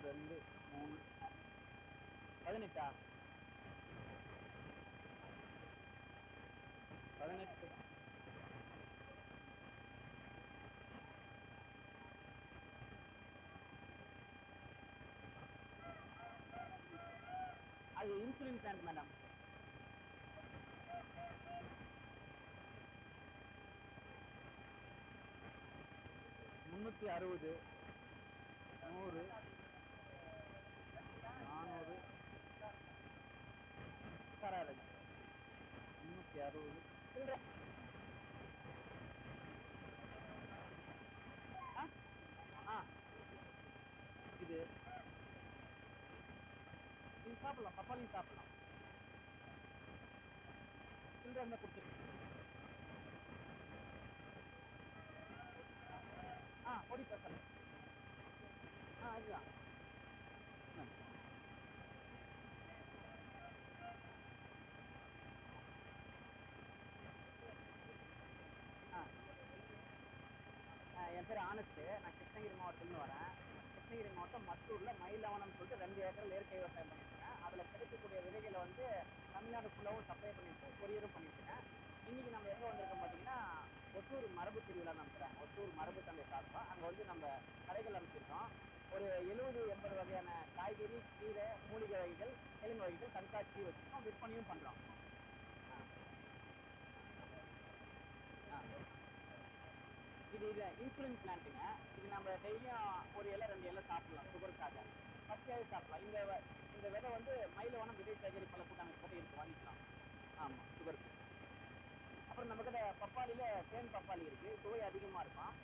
2 3 18 18 அது insulin plant madam. முன்னூற்றி 60 100 400 தராருங்க. 360 சில்லற. இது இது சாப்பிடலாம், பப்பாளியும் சாப்பிடலாம். சில்லற இருந்தால் கொடுத்துருங்க. பொடி பசங்க. அதுதான். என் பேர் ஆனஸ்ட்டு. நான் கிருஷ்ணகிரி மாவட்டத்துலேருந்து வரேன். கிருஷ்ணகிரி மாவட்டம் மத்தூரில் மயிலவனம்னு சொல்லிட்டு 2 ஏக்கர் இயற்கை விவசாயம் பண்ணிட்டுருக்கேன். அதில் கிடைக்கக்கூடிய விதைகளை வந்து தமிழ்நாடு ஃபுல்லாகவும் சப்ளை பண்ணிட்டு கொரியரும் பண்ணிட்டுருக்கேன். இன்றைக்கி நம்ம எங்கே வந்திருக்கோம் பார்த்தீங்கன்னா, ஒசூர் மரபு திருவிழா நடத்துகிறேன். ஒசூர் மரபு சந்தை சார்பாக அங்கே வந்து நம்ம கடைகள் அமைச்சிருக்கோம். ஒரு 70-80 வகையான காய்கறி, கீரை, மூலிகை வகைகள், கிழங்கு வகைகள் கண்காட்சி வச்சுருக்கோம். விற்பனையும் பண்ணுறோம். இது இன்சுலின் பிளான்ட்டுங்க. இது நம்ம டெய்லியும் ஒரு இலை 2 இலை சாப்பிடலாம், சுகருக்காக. பச்சையாகவே சாப்பிடலாம். இந்த விதை வந்து மயிலவனம் விதை சேகரிப்பாளர் கூட்டமைப்பு இருக்கு, வாங்கிக்கலாம். ஆமாம், சுகருக்கு. அப்புறம் நம்மக்கிட்ட பப்பாளியில் தேன் பப்பாளி இருக்குது. சுவை அதிகமாக இருக்கும்.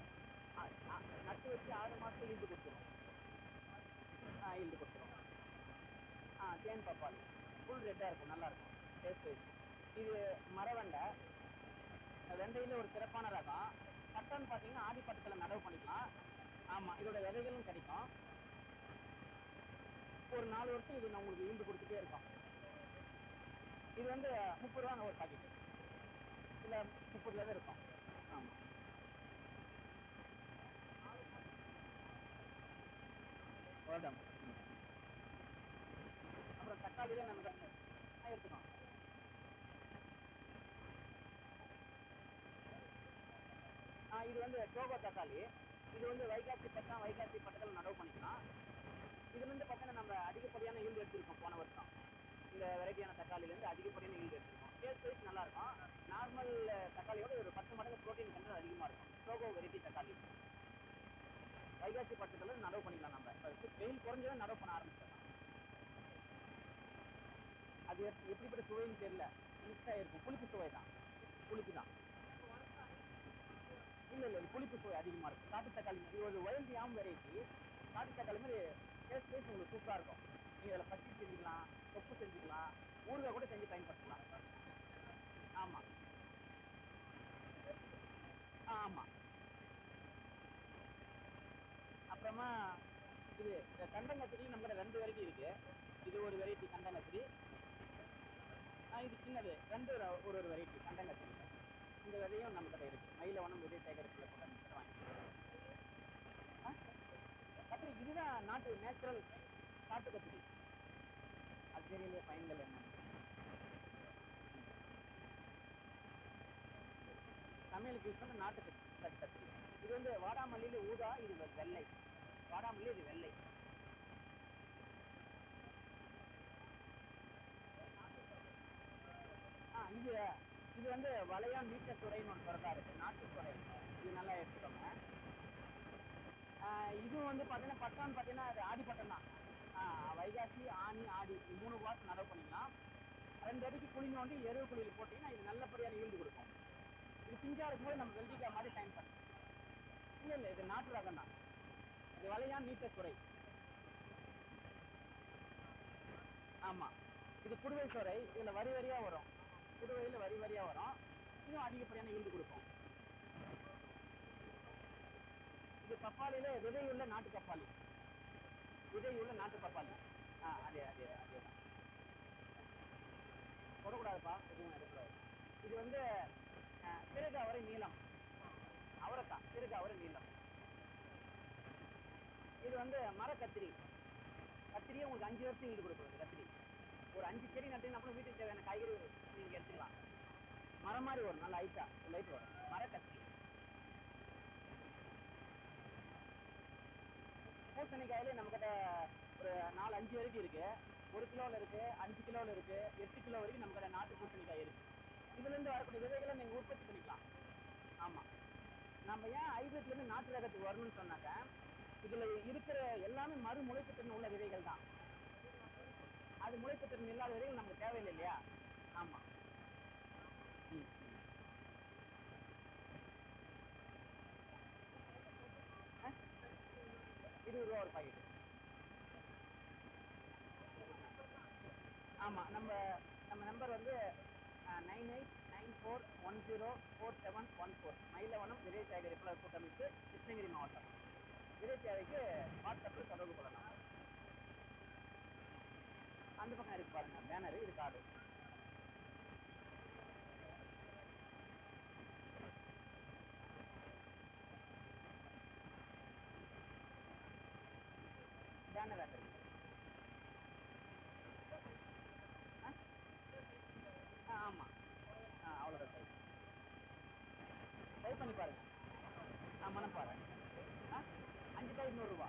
நட்டு வச்சு 6 மாதத்துக்கு ஈல்டு கொடுத்துரும். ஈல்டு கொடுத்துரும். தேன் பப்பாளி ஃபுல் ரெட்டாக இருக்கும், நல்லாயிருக்கும் டேஸ்ட் வைஸ். இது மரவண்டை. வெண்டையில் ஒரு சிறப்பான ரகம். பட்டம் பார்த்தீங்கன்னா ஆடிப்பட்டத்தில் நடவு பண்ணிக்கலாம். ஆமாம், இதோட விதைகளும் கிடைக்கும். ஒரு 4 வருஷம் இது நான் உங்களுக்கு ஈல்டு கொடுத்துட்டே இருக்கோம். இது வந்து 30 ரூபாங்க ஒரு பாக்கெட்டு. இல்லை 30 விதை இருக்கும். ஆமாம். வருடம். அப்புறம் தக்காளியிலே நமக்கு எடுத்துக்கோம். இது வந்து டோகோ தக்காளி. இது வந்து வைகாசி பட்டம், வைகாசி பட்டத்தில் நடவு பண்ணிக்கலாம். இதுலேருந்து பார்த்தீங்கன்னா நம்ம அதிகப்படியான ஈல்டு எடுத்துருக்கோம் போன வருஷம். இந்த வெரைட்டியான தக்காளிலேருந்து அதிகப்படியான ஈல்டு எடுத்துருக்கோம். டேஸ்ட் வைஸ் நல்லாயிருக்கும். நார்மல் தக்காளியோட ஒரு 10 மடங்கு ப்ரோட்டீன் கண்டென்ட் அதிகமாக இருக்கும். டோகோ வெரைட்டி தக்காளி வைகாசி பட்டத்தில் நடவு பண்ணிக்கலாம். நம்ம இப்போ வெயில் குறைஞ்சதான் நடவு பண்ண ஆரம்பிச்சிடலாம். அது எப்படிப்பட்ட சுவைன்னு தெரியல, மிக்ஸ் ஆகிருக்கும். புளிப்பு சுவை தான், புளிப்பு தான். இல்லை இது புளிப்பு சுவை அதிகமாக இருக்கும். காட்டு தக்காளி மாதிரி ஒரு வைல்டு யாம் வெரைட்டி. காட்டு தக்காளி மாதிரி டேஸ்ட் வைஸ் உங்களுக்கு சூப்பராக இருக்கும். நீங்கள் அதில் பச்சடி செஞ்சுக்கலாம், தொப்பு செஞ்சுக்கலாம், ஊறுகாய் கூட செஞ்சு பயன்படுத்தலாம். ஆமாம் ஆமாம். அப்புறமா இது கண்டங்கத்திரி நம்மளோட 2 வெரைட்டி இருக்குது. இது ஒரு வெரைட்டி கண்டங்கத்திரி. இது சின்னது 2 ஒரு வெரைட்டி கண்டங்கத்திரி. இந்த விதையும் நம்மகிட்ட இருக்குது. மயிலவனம் விதை சேகரிப்புல கூட்டமைப்பு வாங்கிக்கலாம். கத்திரி இதுதான் நாட்டு நேச்சுரல் காட்டு கத்திரி. அது தெரியலையே பயன்கள் என்ன. சமையலுக்கு யூஸ் பண்ண நாட்டு கத்திரி. இது வந்து வாடாமல்லியில் ஊதா, இது வெள்ளை. வாடாமல்லி இது வெள்ளை. இது வந்து வளையான் வீட்ட சுரைன்னு ஒரு சுரக்கா இருக்கு, நாட்டு சுரை. இது நல்லா எடுத்துக்கோங்க. இதுவும் வந்து பார்த்தீங்கன்னா பட்டம்னு பார்த்தீங்கன்னா அது ஆடி பட்டம் தான். வைகாசி, ஆனி, ஆடி 3 மாதம் நடவு பண்ணிக்கலாம். 2 அடிக்கு குழி நோண்டி எருவு குழியில் போட்டிங்கன்னா இது நல்லபடியான ஈல்டு கொடுக்கும். இது பிஞ்சா இருக்கும்போது நம்ம வெள்ளரிக்காய் மாதிரி சைன் பண்ணலாம். இல்லை இது நாட்டு ரகம் தான். இது வளையான் நீட்ட சுரை. ஆமாம், இது குடுவை சுரை. இதில் வரி வரியாக வரும். குடுவையில் வரி வரியாக வரும். இதுவும் அதிகப்படியான ஈல்டு கொடுக்கும். இது பப்பாளியில விதையுள்ள நாட்டு பப்பாளி. விதையுள்ள நாட்டு பப்பாளி. அதே தான். தொடக்கூடாதுப்பா, எதுவும் எடுக்கூடாது. இது வந்து சிறுக அவரை நீளம். அவரைக்காய் சிறுக அவரை நீளம். இது வந்து மரக்கத்திரி. கத்திரியே உங்களுக்கு 5 வருஷம் ஈடு கொடுக்கும். கத்திரி ஒரு 5 செடி நட்டீங்கன்னா அப்புறம் வீட்டுக்கு தேவையான காய்கறி நீங்கள் எடுத்துக்கலாம். மரம் மாதிரி வரும், நல்ல ஹைட்டா லைட் வரும். மர கத்திரி. பூசணிக்காயிலே நம்மக்கிட்ட ஒரு 4-5 வரைக்கும் இருக்கு. 1 கிலோவில் இருக்கு, 5 கிலோவில் இருக்கு, 8 கிலோ வரைக்கும் நம்மக்கிட்ட நாட்டு பூசணிக்காய் இருக்கு. இதுலேருந்து வரக்கூடிய விதைகளை நீங்கள் உற்பத்தி பண்ணிக்கலாம். ஆமாம், நம்ம ஏன் ஹைபிரிட்லேருந்து நாட்டு ரகத்துக்கு வரணும்னு சொன்னாக்க, இதில் இருக்கிற எல்லாமே மறு முளைப்பு திறன் உள்ள விதைகள் தான். அது முளைப்பு திறன் இல்லாத விதைகள் நமக்கு தேவையில்லை இல்லையா? ஆமாம். ம் 20 ரூபா ஒரு பாக்கெட்டு. ஆமாம், நம்ம நம்பர் வந்து 9894104714. மயிலவனம் விதை சேகரிப்பாளர் கூட்டமைப்பு, கிருஷ்ணகிரி மாவட்டம். விதை தேவைக்கு வாட்ஸ்அப்பில் தொடர்பு கொள்ளலாம். அந்த பக்கம் இருக்கு பாருங்க பேனரு, இது கார்டு. Banner address. ஆமாம், அவ்வளோதான். ட்ரை பண்ணி பாருங்க. மணப்பாறை. 5 பாக்கெட் 100 ரூபா.